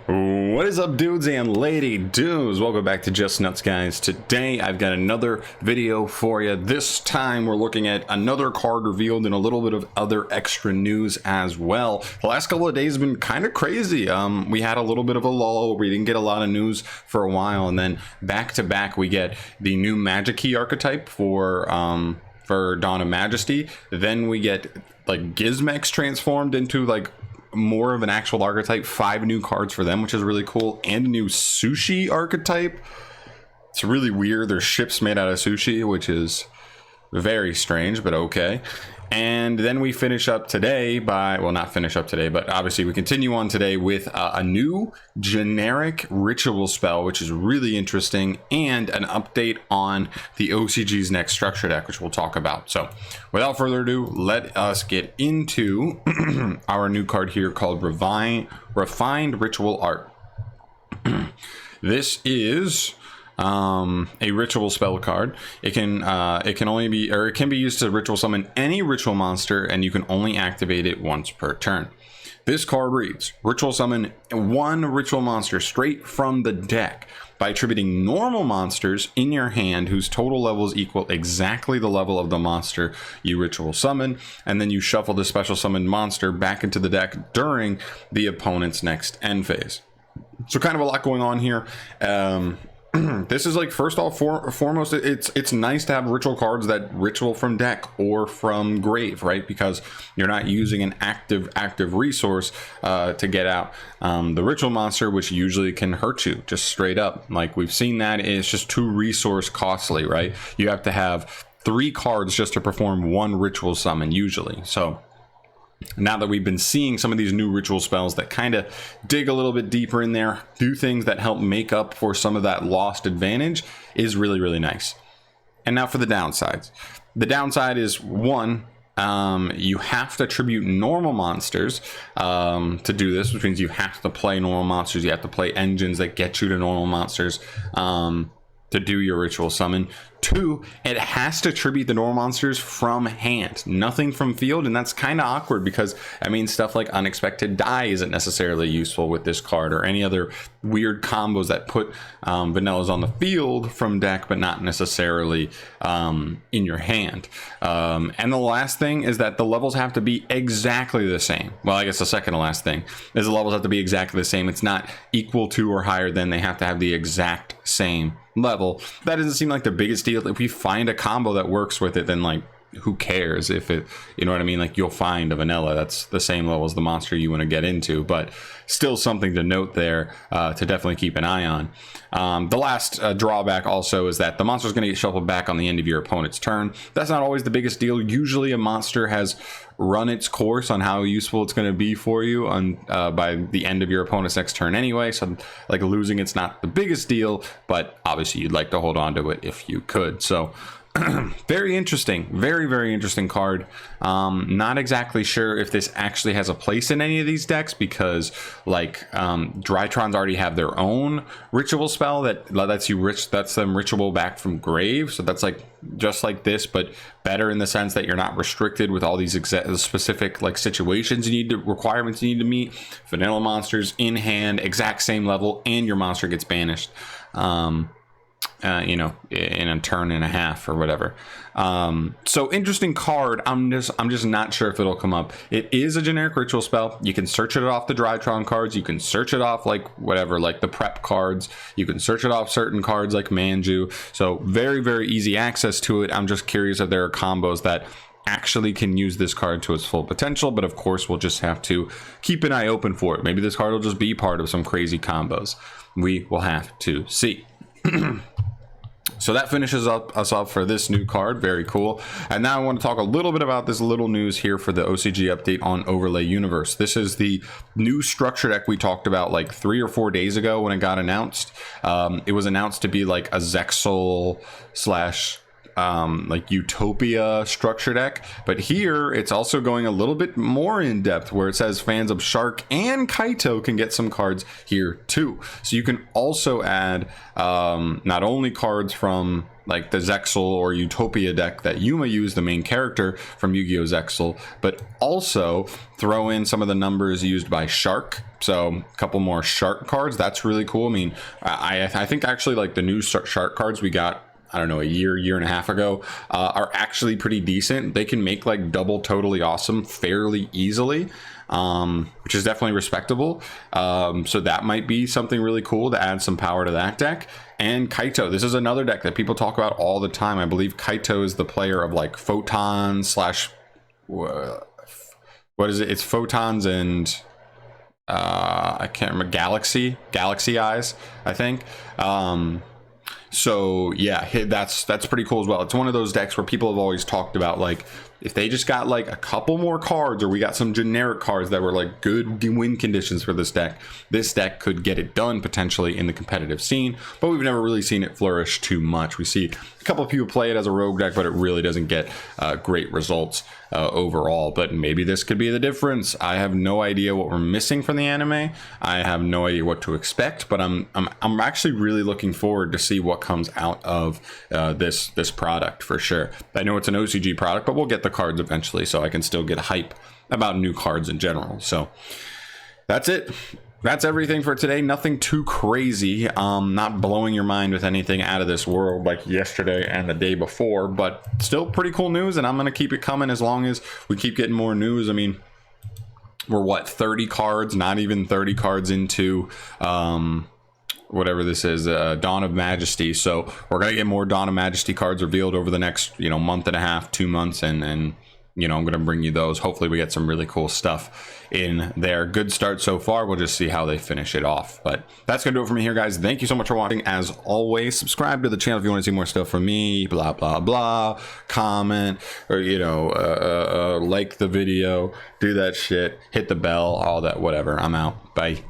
What is up, dudes and lady dudes? Welcome back to Just Nuts, guys. Today I've got another video for you. This time we're looking at another card revealed and a little bit of other extra news as well. The last couple of days have been kind of crazy. We had a little bit of a lull. We didn't get a lot of news for a while, and then back to back we get the new Magic Key archetype for Dawn of Majesty. Then we get like Gizmex transformed into like more of an actual archetype, 5 new cards for them, which is really cool, and a new sushi archetype. It's really weird. There's ships made out of sushi, which is very strange, but okay. And then we finish up today by, well, not finish up today, but obviously we continue on today with a new generic ritual spell, which is really interesting, and an update on the OCG's next structure deck, which we'll talk about. So without further ado, let us get into our new card here called Refined Ritual Art. This is a ritual spell card. It can only be, or it can be used to ritual summon any ritual monster, and you can only activate it once per turn. This card reads: ritual summon 1 ritual monster straight from the deck by attributing normal monsters in your hand whose total levels equal exactly the level of the monster you ritual summon, and then you shuffle the special summoned monster back into the deck during the opponent's next end phase. So kind of a lot going on here. This is like, first off, foremost, it's nice to have ritual cards that ritual from deck or from grave, right? Because you're not using an active resource to get out the ritual monster, which usually can hurt you just straight up. Like we've seen that it's just too resource costly, right? You have to have 3 cards just to perform 1 ritual summon usually. So now that we've been seeing some of these new ritual spells that kind of dig a little bit deeper in there, do things that help make up for some of that lost advantage, is really, really nice. And now for the downsides. The downside is, 1, you have to attribute normal monsters to do this, which means you have to play normal monsters. You have to play engines that get you to normal monsters to do your ritual summon. 2, it has to attribute the normal monsters from hand, nothing from field, and that's kind of awkward because, I mean, stuff like Unexpected Die isn't necessarily useful with this card, or any other weird combos that put vanillas on the field from deck but not necessarily in your hand. And the last thing is that the levels have to be exactly the same. Well, I guess the second to last thing is the levels have to be exactly the same. It's not equal to or higher than, they have to have the exact same level. That doesn't seem like the biggest deal. If we find a combo that works with it, then like, who cares if it, you know what I mean? Like, you'll find a vanilla that's the same level as the monster you want to get into, but still something to note there to definitely keep an eye on. The last drawback also is that the monster is going to get shuffled back on the end of your opponent's turn. That's not always the biggest deal. Usually a monster has run its course on how useful it's going to be for you on by the end of your opponent's next turn anyway, so like losing it's not the biggest deal, but obviously you'd like to hold on to it if you could. So very interesting, very interesting card. Not exactly sure if this actually has a place in any of these decks, because like Drytrons already have their own ritual spell that lets you that's them ritual back from grave, so that's like just like this, but better in the sense that you're not restricted with all these specific like situations requirements you need to meet. Vanilla monsters in hand, exact same level, and your monster gets banished you know, in a turn and a half or whatever. So interesting card. I'm just not sure if it'll come up. It is a generic ritual spell. You can search it off the Drytron cards. You can search it off like whatever, like the prep cards. You can search it off certain cards like Manju. So very easy access to it. I'm just curious if there are combos that actually can use this card to its full potential, but of course we'll just have to keep an eye open for it. Maybe this card will just be part of some crazy combos. We will have to see. So that finishes us up for this new card. Very cool. And now I want to talk a little bit about this little news here for the OCG update on Overlay Universe. This is the new structure deck we talked about like 3 or 4 days ago when it got announced. It was announced to be like a Zexal slash like Utopia structure deck, but here it's also going a little bit more in depth, where it says fans of Shark and Kaito can get some cards here too. So you can also add not only cards from like the Zexal or Utopia deck that Yuma used, the main character from Yu-Gi-Oh! Zexal, but also throw in some of the numbers used by Shark. So a couple more Shark cards. That's really cool. I mean, I think actually like the new Shark cards we got, I don't know, a year and a half ago, are actually pretty decent. They can make like double totally awesome fairly easily, which is definitely respectable. So that might be something really cool to add some power to that deck. And Kaito, this is another deck that people talk about all the time. I believe Kaito is the player of like Photon slash what is it? It's Photons and I can't remember, Galaxy Eyes, I think. So yeah, that's pretty cool as well. It's one of those decks where people have always talked about, like, if they just got like a couple more cards, or we got some generic cards that were like good win conditions for this deck could get it done potentially in the competitive scene. But we've never really seen it flourish too much. We see a couple of people play it as a rogue deck, but it really doesn't get great results overall. But maybe this could be the difference. I have no idea what we're missing from the anime. I have no idea what to expect, but I'm actually really looking forward to see what comes out of this product for sure. I know it's an OCG product, but we'll get the cards eventually, so I can still get hype about new cards in general. So that's it. That's everything for today. Nothing too crazy. Not blowing your mind with anything out of this world like yesterday and the day before, but still pretty cool news, and I'm going to keep it coming as long as we keep getting more news. I mean, we're what, 30 cards, not even 30 cards into whatever this is, Dawn of Majesty. So we're gonna get more Dawn of Majesty cards revealed over the next, month and a half, 2 months, and I'm gonna bring you those. Hopefully we get some really cool stuff in there. Good start so far. We'll just see how they finish it off. But that's gonna do it for me here, guys. Thank you so much for watching. As always, subscribe to the channel if you want to see more stuff from me. Blah blah blah. Comment, or like the video. Do that shit. Hit the bell. All that. Whatever. I'm out. Bye.